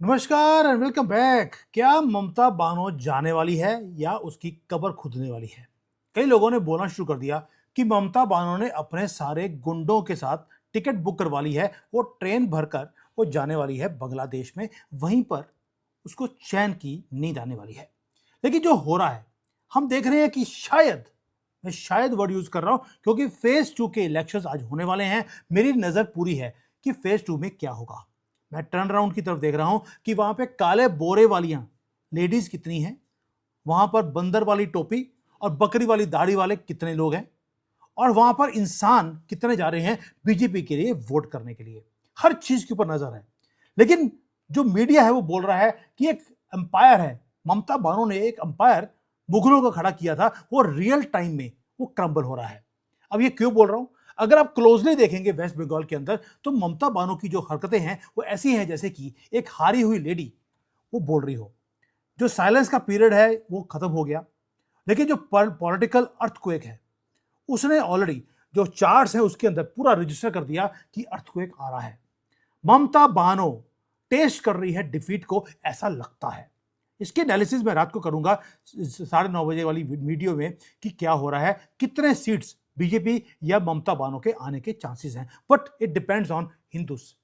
नमस्कार and welcome back. क्या ममता बानो जाने वाली है या उसकी कब्र खुदने वाली है? कई लोगों ने बोलना शुरू कर दिया कि ममता बानो ने अपने सारे गुंडों के साथ टिकट बुक करवा ली है, वो ट्रेन भरकर वो जाने वाली है बांग्लादेश में, वहीं पर उसको चैन की नींद आने वाली है। लेकिन जो हो रहा है, हम देख रहे हैं कि शायद, मैं शायद वर्ड यूज कर रहा हूं क्योंकि फेज 2 के इलेक्शंस आज होने वाले हैं। मेरी नजर पूरी है कि फेज 2 में क्या होगा। मैं टर्न अराउंड की तरफ देख रहा हूं कि वहां पे काले बोरे वालियां लेडीज कितनी हैं, वहां पर बंदर वाली टोपी और बकरी वाली दाढ़ी वाले कितने लोग हैं, और वहां पर इंसान कितने जा रहे हैं बीजेपी के लिए वोट करने के लिए। हर चीज के ऊपर नजर है। लेकिन जो मीडिया है वो बोल रहा है कि एक अंपायर है, ममता बानो ने एक अंपायर मुगलों का खड़ा किया था, वो रियल टाइम में वो क्रम्बल हो रहा है। अब ये क्यों बोल रहा हूं? अगर आप क्लोजली देखेंगे वेस्ट बंगाल के अंदर, तो ममता बानो की जो हरकतें हैं वो ऐसी हैं जैसे कि एक हारी हुई लेडी वो बोल रही हो। जो साइलेंस का पीरियड है वो खत्म हो गया, लेकिन जो पॉलिटिकल अर्थक्वेक है उसने ऑलरेडी जो चार्ट्स हैं उसके अंदर पूरा रजिस्टर कर दिया कि अर्थक्वेक आ रहा है। ममता बानो टेस्ट कर रही है डिफीट को, ऐसा लगता है। इसके एनालिसिस मैं रात को करूंगा 9:30 बजे वाली वीडियो में कि क्या हो रहा है, कितने सीट्स बीजेपी या ममता बानो के आने के चांसेस हैं। But it depends on Hindus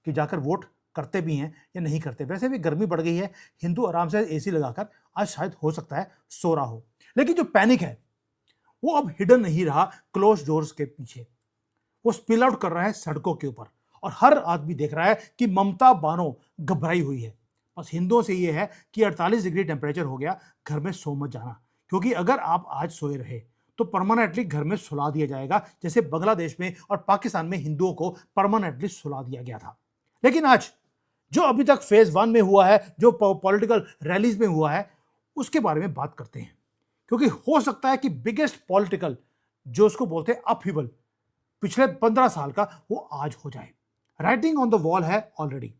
कि जाकर वोट करते भी हैं या नहीं करते। वैसे भी गर्मी बढ़ गई है, हिंदू आराम से एसी लगाकर आज शायद हो सकता है सो रहा हो। लेकिन जो पैनिक है वो अब हिडन नहीं रहा क्लोज डोर्स के पीछे, वो स्पिल आउट कर रहा है सड़कों के ऊपर। और हर आदमी देख रहा है कि ममता बानो घबराई हुई है। बस हिंदुओं से ये है कि 48 डिग्री टेम्परेचर हो गया, घर में सो मत जाना, क्योंकि अगर आप आज सोए रहे तो परमानेंटली घर में सुला दिया जाएगा, जैसे बांग्लादेश में और पाकिस्तान में हिंदुओं को परमानेंटली सुला दिया गया था। लेकिन आज जो अभी तक फेज 1 में हुआ है, जो पॉलिटिकल रैलीज में हुआ है, उसके बारे में बात करते हैं। क्योंकि हो सकता है कि बिगेस्ट पॉलिटिकल जो उसको बोलते हैं अपहीवल पिछले 15 साल का वो आज हो जाए। राइटिंग ऑन द वॉल है ऑलरेडी।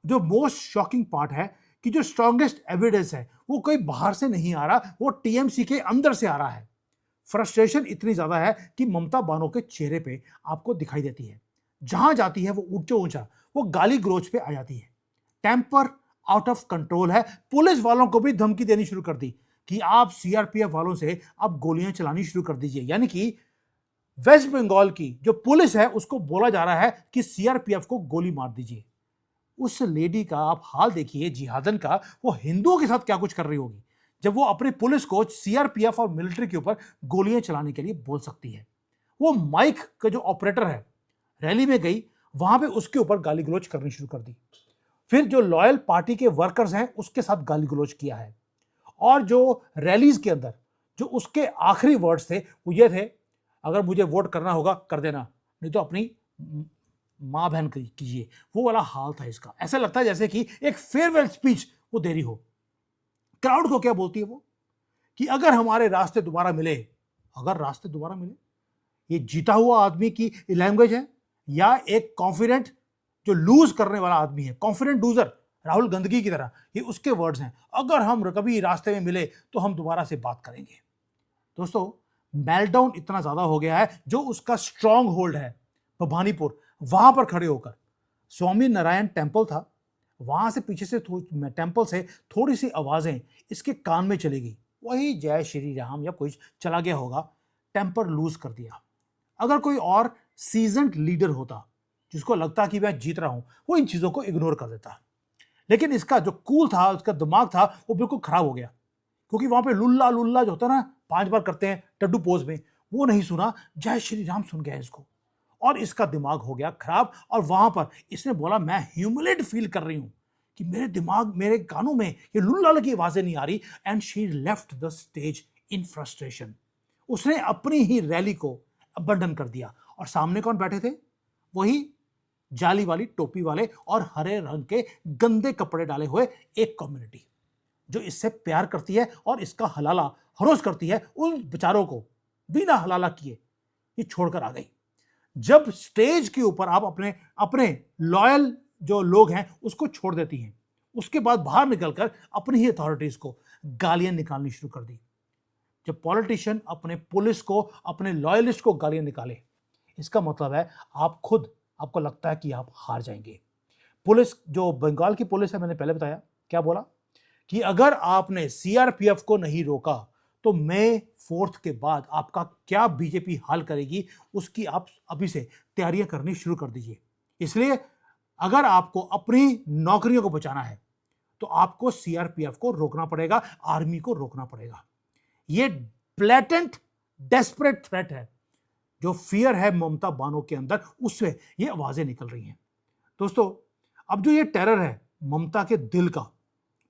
जो मोस्ट शॉकिंग पार्ट है कि जो स्ट्रॉन्गेस्ट एविडेंस है वो कोई बाहर से नहीं आ रहा, वो टीएमसी के अंदर से आ रहा है। फ्रस्ट्रेशन इतनी ज्यादा है कि ममता बानो के चेहरे पे आपको दिखाई देती है। जहां जाती है वो ऊंचा ऊंचा वो गाली ग्रोच पे आ जाती है। टेम्पर आउट ऑफ कंट्रोल है। पुलिस वालों को भी धमकी देनी शुरू कर दी कि आप सीआरपीएफ वालों से आप गोलियां चलानी शुरू कर दीजिए। यानी कि वेस्ट बंगाल की जो पुलिस है उसको बोला जा रहा है कि सीआरपीएफ को गोली मार दीजिए। उस लेडी का आप हाल देखिए, जिहादन का, वो हिंदुओं के साथ क्या कुछ कर रही होगी जब वो अपनी पुलिस को सीआरपीएफ और मिलिट्री के ऊपर गोलियां चलाने के लिए बोल सकती है। वो माइक का जो ऑपरेटर है रैली में गई, वहां पे उसके ऊपर गाली गलौज करनी शुरू कर दी। फिर जो लॉयल पार्टी के वर्कर्स हैं उसके साथ गाली गलौज किया है। और जो रैलीज के अंदर जो उसके आखिरी वर्ड्स थे वो ये थे, अगर मुझे वोट करना होगा कर देना, नहीं तो अपनी माँ बहन कीजिए। वो वाला हाल था इसका। ऐसा लगता है जैसे कि एक फेयरवेल स्पीच वो दे रही हो। क्राउड को क्या बोलती है वो कि अगर हमारे रास्ते दोबारा मिले, अगर रास्ते दोबारा मिले, ये जीता हुआ आदमी की लैंग्वेज है या एक कॉन्फिडेंट जो लूज करने वाला आदमी है, कॉन्फिडेंट लूजर राहुल गांधी की तरह, ये उसके वर्ड्स हैं। अगर हम कभी रास्ते में मिले तो हम दोबारा से बात करेंगे। दोस्तों, मेल्टडाउन इतना ज्यादा हो गया है, जो उसका स्ट्रॉन्ग होल्ड है भवानीपुर, वहां पर खड़े होकर स्वामी नारायण टेम्पल था, वहां से पीछे से टेम्पल से थोड़ी सी आवाजें इसके कान में चली गई, वही जय श्री राम या कोई चला गया होगा, टेम्पर लूज कर दिया। अगर कोई और सीजन्ड लीडर होता जिसको लगता कि मैं जीत रहा हूं, वो इन चीजों को इग्नोर कर देता। लेकिन इसका जो कूल था, उसका दिमाग था, वो बिल्कुल खराब हो गया। क्योंकि वहां पे लुल्ला लुल्ला जो होता है ना, 5 बार करते हैं टड्डू पोज में, वो नहीं सुना, जय श्री राम सुन गया इसको, और इसका दिमाग हो गया खराब। और वहां पर इसने बोला मैं ह्यूमिलेट फील कर रही हूं कि मेरे दिमाग, मेरे कानों में ये लुल्ला की आवाजें नहीं आ रही। And she left the stage in frustration. उसने अपनी ही रैली को अबंडन कर दिया। और सामने कौन बैठे थे? वही जाली वाली टोपी वाले और हरे रंग के गंदे कपड़े डाले हुए एक कम्युनिटी जो इससे प्यार करती है और इसका हलाला हरोस करती है। उन बेचारों को बिना हलाला किए ये छोड़कर आ गई। जब स्टेज के ऊपर आप अपने अपने लॉयल जो लोग हैं उसको छोड़ देती हैं, उसके बाद बाहर निकलकर अपनी ही अथॉरिटीज को गालियां निकालनी शुरू कर दी। जब पॉलिटिशियन अपने पुलिस को, अपने लॉयलिस्ट को गालियां निकाले, इसका मतलब है आप खुद, आपको लगता है कि आप हार जाएंगे। पुलिस, जो बंगाल की पुलिस है, मैंने पहले बताया क्या बोला कि अगर आपने सीआरपीएफ को नहीं रोका तो मई 4 के बाद आपका क्या बीजेपी हाल करेगी, उसकी आप अभी से तैयारियां करनी शुरू कर दीजिए। इसलिए अगर आपको अपनी नौकरियों को बचाना है तो आपको सीआरपीएफ को रोकना पड़ेगा, आर्मी को रोकना पड़ेगा। ये ब्लैटेंट डेस्परेट थ्रेट है, जो फियर है ममता बानो के अंदर, उससे ये आवाजें निकल रही हैं। दोस्तों, अब जो ये टेरर है ममता के दिल का,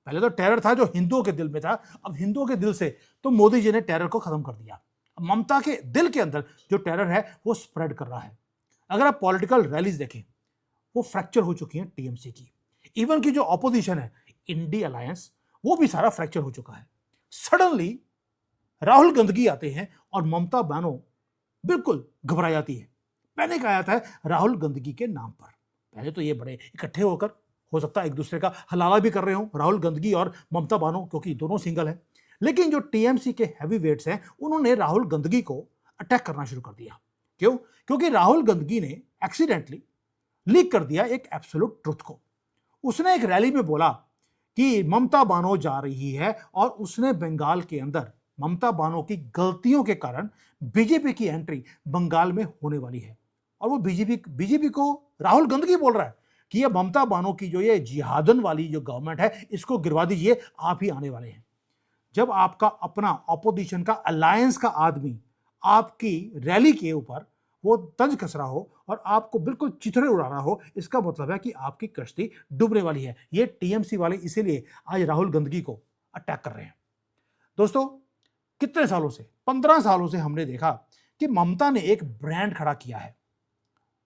पहले तो टेरर था जो हिंदुओं के दिल में था, अब हिंदुओं के दिल से तो मोदी जी ने टेरर को खत्म कर दिया। अब ममता के दिल के अंदर जो टेरर है वो स्प्रेड कर रहा है। अगर आप पॉलिटिकल रैलीज देखें, वो फ्रैक्चर हो चुकी हैं टीएमसी की। इवन की जो ऑपोजिशन है, इंडी अलायंस, वो भी सारा फ्रैक्चर हो चुका है। सडनली राहुल गांधी आते हैं और ममता बानो बिल्कुल घबरा जाती है। पैनिक आया था राहुल गांधी के नाम पर। पहले तो ये बड़े इकट्ठे होकर, हो सकता है एक दूसरे का हलाला भी कर रहे हो, राहुल गांधी और ममता बानो, क्योंकि दोनों सिंगल है। लेकिन जो टीएमसी के हैवी वेट्स हैं, उन्होंने राहुल गांधी को अटैक करना शुरू कर दिया। क्यों? क्योंकि राहुल गांधी ने एक्सीडेंटली लीक कर दिया एक एब्सोल्यूट ट्रुथ को। उसने एक रैली में बोला कि ममता बानो जा रही है, और उसने बंगाल के अंदर ममता बानो की गलतियों के कारण बीजेपी की एंट्री बंगाल में होने वाली है। और वो बीजेपी को राहुल गांधी बोल रहा है कि ये ममता बानो की जो ये जिहादन वाली जो गवर्नमेंट है, इसको गिरवा दीजिए, आप ही आने वाले हैं। जब आपका अपना ऑपोजिशन का अलायंस का आदमी आपकी रैली के ऊपर वो तंज कस रहा हो और आपको बिल्कुल चिथड़े उड़ा रहा हो, इसका मतलब है कि आपकी कश्ती डूबने वाली है। ये टीएमसी वाले इसीलिए आज राहुल गांधी को अटैक कर रहे हैं। दोस्तों, कितने सालों से, 15 सालों से हमने देखा कि ममता ने एक ब्रांड खड़ा किया है।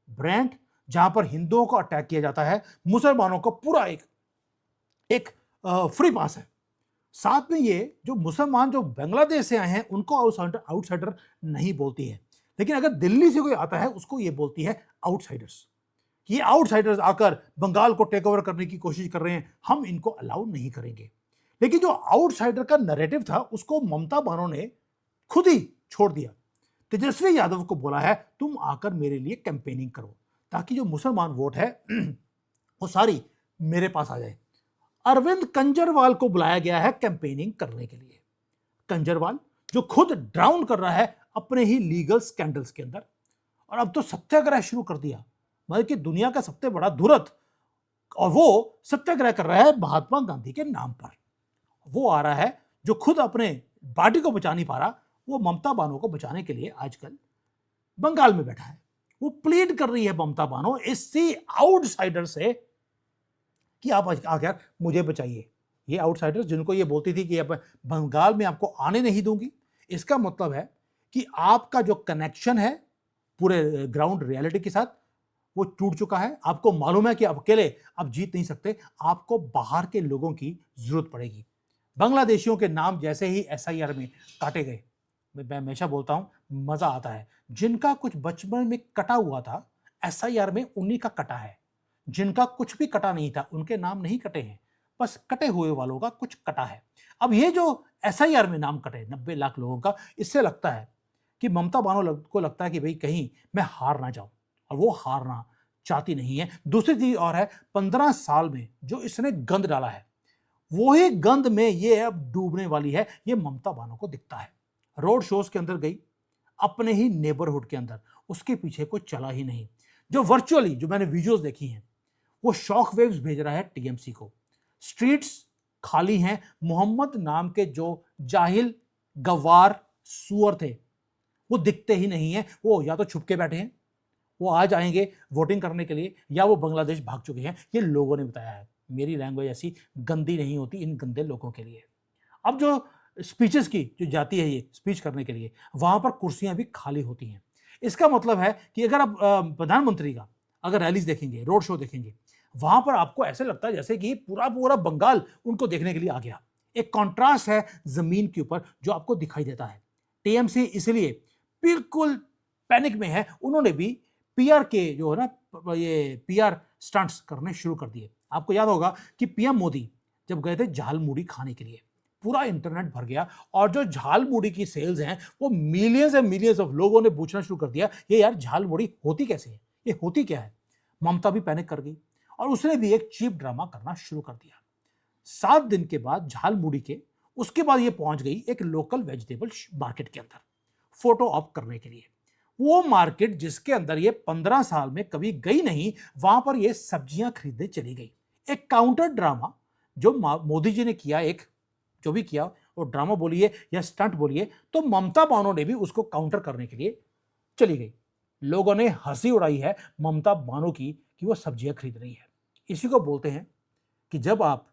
ब्रांड जहां पर हिंदुओं को अटैक किया जाता है, मुसलमानों को पूरा एक फ्री पास है। साथ में ये जो मुसलमान जो बांग्लादेश से आए हैं, उनको आउटसाइडर नहीं बोलती है, लेकिन अगर दिल्ली से कोई आता है उसको ये बोलती है आउटसाइडर्स। ये आउटसाइडर्स आकर बंगाल को टेक ओवर करने की कोशिश कर रहे हैं, हम इनको अलाउ नहीं करेंगे। लेकिन जो आउटसाइडर का नैरेटिव था, उसको ममता बानो ने खुद ही छोड़ दिया। तेजस्वी यादव को बोला है, तुम आकर मेरे लिए कैंपेनिंग करो, ताकि जो मुसलमान वोट है वो सारी मेरे पास आ जाए। अरविंद केजरीवाल को बुलाया गया है कैंपेनिंग करने के लिए। केजरीवाल जो खुद ड्राउन कर रहा है अपने ही लीगल स्कैंडल्स के अंदर, और अब तो सत्याग्रह शुरू कर दिया, मतलब कि दुनिया का सबसे बड़ा धुरत, और वो सत्याग्रह कर रहा है महात्मा गांधी के नाम पर। वो आ रहा है जो खुद अपने पार्टी को बचा नहीं पा रहा, वो ममता बानो को बचाने के लिए आजकल बंगाल में बैठा है। वो प्लीड कर रही है ममता बानो इसी आउटसाइडर से कि आप आकर मुझे बचाइए। ये आउटसाइडर्स जिनको ये बोलती थी कि अब बंगाल में आपको आने नहीं दूंगी, इसका मतलब है कि आपका जो कनेक्शन है पूरे ग्राउंड रियलिटी के साथ, वो टूट चुका है। आपको मालूम है कि आप अकेले आप जीत नहीं सकते, आपको बाहर के लोगों की जरूरत पड़ेगी। बांग्लादेशियों के नाम जैसे ही एसआईआर में काटे गए, मैं हमेशा बोलता हूं मजा आता है। जिनका कुछ बचपन में कटा हुआ था, एसआईआर में उन्हीं का कटा है। जिनका कुछ भी कटा नहीं था, उनके नाम नहीं कटे हैं, बस कटे हुए वालों का कुछ कटा है। अब ये जो एसआईआर में नाम कटे 90 लाख लोगों का, इससे लगता है कि ममता बानो को लगता है कि भाई कहीं मैं हार ना जाऊं, और वो हारना चाहती नहीं है। दूसरी चीज और है, 15 साल में जो इसने गंद डाला है, वही गंद में ये अब डूबने वाली है। ये ममता बानो को दिखता है। रोड शोज के अंदर गई, अपने ही नेबरहुड के अंदर, उसके पीछे कोई चला ही नहीं। जो वर्चुअली जो मैंने वीडियोस देखी हैं, वो शॉक वेव्स भेज रहा है टीएमसी को। स्ट्रीट्स खाली हैं। मोहम्मद नाम के जो जाहिल गवार सुअर थे, वो दिखते ही नहीं है। वो या तो छुप के बैठे हैं, वो आज आएंगे वोटिंग करने के लिए, या वो बांग्लादेश भाग चुके हैं। ये लोगों ने बताया है। मेरी लैंग्वेज ऐसी गंदी नहीं होती इन गंदे लोगों के लिए। अब जो स्पीचेस की जो जाती है ये स्पीच करने के लिए, वहां पर कुर्सियां भी खाली होती हैं। इसका मतलब है कि अगर आप प्रधानमंत्री का अगर रैलीज देखेंगे, रोड शो देखेंगे, वहां पर आपको ऐसे लगता है जैसे कि पूरा पूरा बंगाल उनको देखने के लिए आ गया। एक कॉन्ट्रास्ट है जमीन के ऊपर जो आपको दिखाई देता है। टीएमसी इसलिए बिल्कुल पैनिक में है। उन्होंने भी पीआर के जो है ना, ये पीआर स्टंट्स करने शुरू कर दिए। आपको याद होगा कि पीएम मोदी जब गए थे झालमुड़ी खाने के लिए, पूरा इंटरनेट भर गया, और जो झालमुड़ी की सेल्स हैं वो मिलियंस एंड मिलियंस ऑफ लोगों ने पूछना शुरू कर दिया, ये यार झालमुड़ी होती कैसे है, ये होती क्या है। ममता भी पैनिक कर गई, और उसने भी एक चीप ड्रामा करना शुरू कर दिया। 7 दिन के बाद झालमुड़ी के उसके बाद ये पहुंच गई एक लोकल वेजिटेबल मार्केट के अंदर फोटो ऑप करने के लिए। वो मार्केट जिसके अंदर ये 15 साल में कभी गई नहीं, वहां पर ये सब्जियां खरीदने चली गई। एक काउंटर ड्रामा जो मोदी जी ने किया, एक जो भी किया वो ड्रामा बोलिए या स्टंट बोलिए, तो ममता बानो ने भी उसको काउंटर करने के लिए चली गई। लोगों ने हंसी उड़ाई है ममता बानो की कि वो सब्जियां खरीद रही है। इसी को बोलते हैं कि जब आप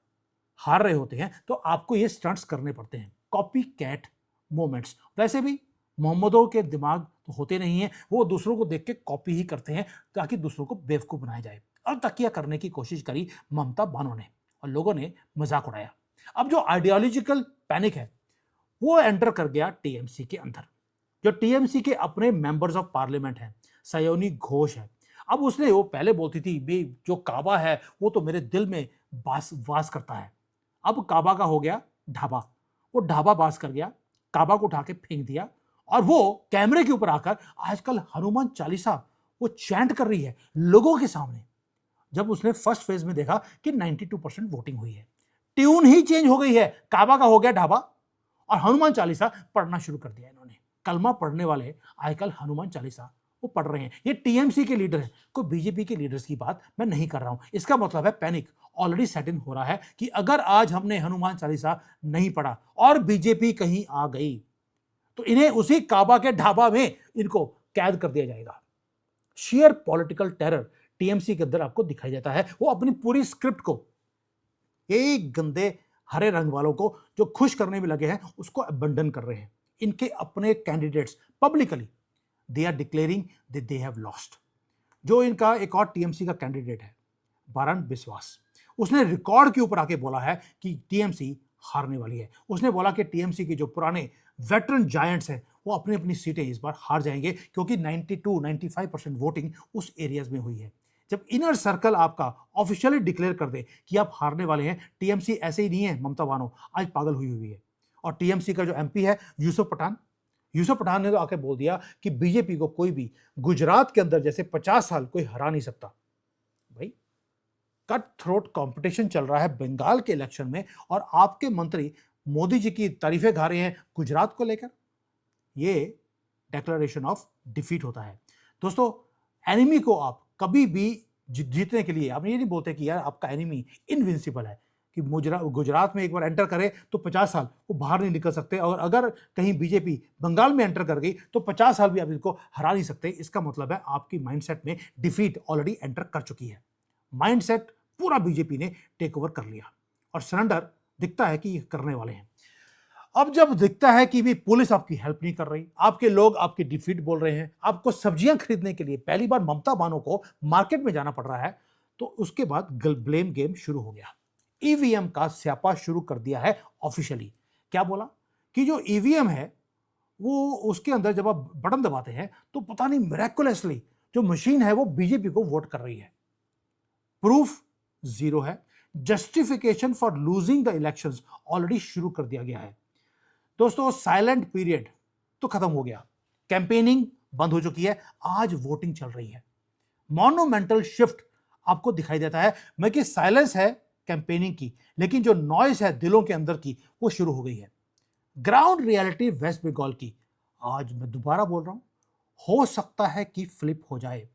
हार रहे होते हैं तो आपको ये स्टंट्स करने पड़ते हैं, कॉपी कैट मोमेंट्स। वैसे भी मोहम्मदों के दिमाग तो होते नहीं हैं, वो दूसरों को देख के कॉपी ही करते हैं ताकि दूसरों को बेवकूफ बनाया जाए। और तकिया करने की कोशिश करी ममता बानो ने और लोगों ने मजाक उड़ाया। अब जो आइडियोलॉजिकल पैनिक है वो एंटर कर गया टीएमसी के अंदर। जो टीएमसी के अपने मेंबर्स ऑफ पार्लियामेंट हैं, सयोनी घोष है, अब उसने, वो पहले बोलती थी भाई जो काबा है वो तो मेरे दिल में वास करता है। अब काबा का हो गया ढाबा, वो ढाबा बास कर गया, काबा को उठा के फेंक दिया और वो कैमरे के ऊपर आकर आजकल हनुमान चालीसा वो चैंट कर रही है लोगों के सामने। जब उसने फर्स्ट फेज में देखा कि 92% वोटिंग हुई है, ट्यून ही चेंज हो गई है, काबा का हो गया ढाबा और हनुमान चालीसा पढ़ना शुरू कर दिया इन्होंने। कलमा पढ़ने वाले आजकल हनुमान चालीसा वो पढ़ रहे हैं। ये टीएमसी के लीडर हैं, कोई बीजेपी के लीडर्स की बात मैं नहीं कर रहा हूं। इसका मतलब है पैनिक ऑलरेडी सेट इन हो रहा है कि अगर आज हमने हनुमान चालीसा नहीं पढ़ा और बीजेपी कहीं आ गई तो इन्हें उसी काबा के ढाबा में इनको कैद कर दिया जाएगा। शेयर पॉलिटिकल टेरर टीएमसी के अंदर आपको दिखाई देता है। वो अपनी पूरी स्क्रिप्ट को एक गंदे हरे रंग वालों को जो खुश करने में लगे हैं उसको अबंडन कर रहे हैं। इनके अपने candidates publicly they are declaring that they have lost. जो इनका एक और टीएमसी का कैंडिडेट है बारन बिस्वास, उसने रिकॉर्ड के ऊपर आके बोला है कि टीएमसी हारने वाली है। उसने बोला कि टीएमसी के जो पुराने वेटरन जायंट्स हैं वो अपनी अपनी सीटें इस बार हार जाएंगे क्योंकि 92-95% वोटिंग उस एरियाज में हुई है। जब इनर सर्कल आपका ऑफिशियली डिक्लेयर कर दे कि आप हारने वाले हैं, टीएमसी ऐसे ही नहीं है ममता बानो आज पागल हुई हुई है। और टीएमसी का जो एमपी है यूसुफ पठान ने तो आके बोल दिया कि बीजेपी को कोई भी गुजरात के अंदर जैसे 50 साल कोई हरा नहीं सकता। भाई कट थ्रोट कंपटीशन चल रहा है बंगाल के इलेक्शन में और आपके मंत्री मोदी जी की तारीफें गा रहे हैं गुजरात को लेकर। ये डिक्लेरेशन ऑफ डिफीट होता है। दोस्तों, एनिमी को आप कभी भी जीतने के लिए आप ये नहीं बोलते कि यार आपका एनिमी इनविंसिबल है कि गुजरात में एक बार एंटर करे तो 50 साल वो बाहर नहीं निकल सकते, और अगर कहीं बीजेपी बंगाल में एंटर कर गई तो 50 साल भी आप इसको हरा नहीं सकते। इसका मतलब है आपकी माइंडसेट में डिफीट ऑलरेडी एंटर कर चुकी है। माइंडसेट पूरा बीजेपी ने टेक ओवर कर लिया और सरेंडर दिखता है कि ये करने वाले हैं। अब जब दिखता है कि भी पुलिस आपकी हेल्प नहीं कर रही, आपके लोग आपकी डिफीट बोल रहे हैं, आपको सब्जियां खरीदने के लिए पहली बार ममता बानो को मार्केट में जाना पड़ रहा है, तो उसके बाद ब्लेम गेम शुरू हो गया। ईवीएम का स्यापा शुरू कर दिया है ऑफिशियली। क्या बोला कि जो ईवीएम है वो उसके अंदर जब आप बटन दबाते हैं तो पता नहीं मिरेकुलसली जो मशीन है वो बीजेपी को वोट कर रही है। प्रूफ जीरो है। Justification for losing the elections already शुरू कर दिया गया है। दोस्तों, साइलेंट पीरियड तो खत्म हो गया, कैंपेनिंग बंद हो चुकी है, आज वोटिंग चल रही है। मॉन्यूमेंटल शिफ्ट आपको दिखाई देता है। मैं कि साइलेंस है कैंपेनिंग की, लेकिन जो नॉइस है दिलों के अंदर की वो शुरू हो गई है। ग्राउंड रियलिटी वेस्ट बंगाल की, आज मैं दोबारा बोल रहा हूं, हो सकता है कि फ्लिप हो जाए,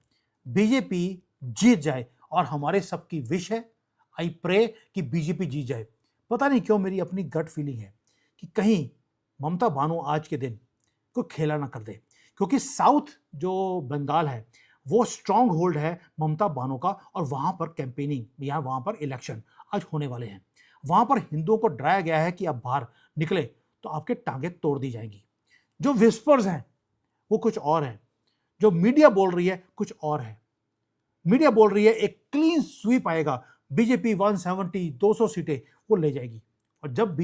बीजेपी जीत जाए और हमारे सबकी विश है, आई प्रे कि बीजेपी जीत जाए। पता नहीं क्यों मेरी अपनी गट फीलिंग है कि कहीं ममता बानो आज के दिन को खेला ना कर दे, क्योंकि साउथ जो बंगाल है वो स्ट्रांग होल्ड है ममता बानो का, और वहां पर कैंपेनिंग या वहां पर इलेक्शन आज होने वाले हैं। वहां पर हिंदुओं को डराया गया है कि आप बाहर निकले तो आपके टांगे तोड़ दी जाएंगी। जो विस्पर्स हैं वो कुछ और है, जो मीडिया बोल रही है कुछ और है। मीडिया बोल रही है एक क्लीन स्वीप आएगा, बीजेपी 170 200 सीटें वो ले जाएगी, और जब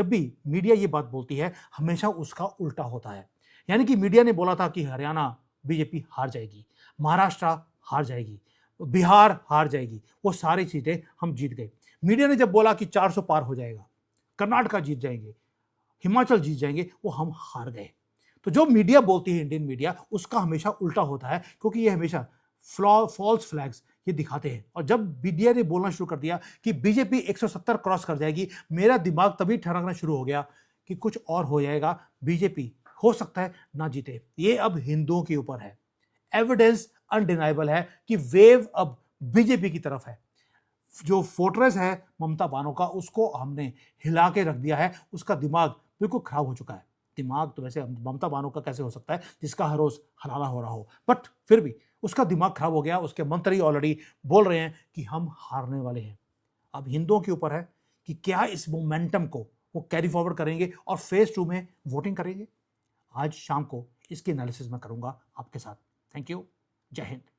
भी मीडिया ये बात बोलती है हमेशा उसका उल्टा होता है। यानी कि मीडिया ने बोला था कि हरियाणा बीजेपी हार जाएगी, महाराष्ट्र हार जाएगी, बिहार हार जाएगी, वो सारी सीटें हम जीत गए। मीडिया ने जब बोला कि 400 पार हो जाएगा, कर्नाटका जीत जाएंगे, हिमाचल जीत जाएंगे, वो हम हार गए। तो जो मीडिया बोलती है इंडियन मीडिया, उसका हमेशा उल्टा होता है, क्योंकि ये हमेशा फॉल्स फ्लैग्स ये दिखाते हैं। और जब बीडीआर ने बोलना शुरू कर दिया कि बीजेपी 170 क्रॉस कर जाएगी, मेरा दिमाग तभी ठनकना शुरू हो गया कि कुछ और हो जाएगा, बीजेपी हो सकता है ना जीते। ये अब हिंदुओं के ऊपर है। एविडेंस अनडिनाइबल है कि वेव अब बीजेपी की तरफ है। जो फोर्ट्रेस है ममता बानो का, उसको हमने हिला के रख दिया है। उसका दिमाग बिल्कुल खराब हो चुका है। दिमाग तो वैसे ममता बानो का कैसे हो सकता है जिसका हर रोज हलाला हो रहा हो, बट फिर भी उसका दिमाग खराब हो गया। उसके मंत्री ऑलरेडी बोल रहे हैं कि हम हारने वाले हैं। अब हिंदुओं के ऊपर है कि क्या इस मोमेंटम को वो कैरी फॉरवर्ड करेंगे और फेज 2 में वोटिंग करेंगे। आज शाम को इसकी एनालिसिस मैं करूंगा आपके साथ। Thank you. जय हिंद।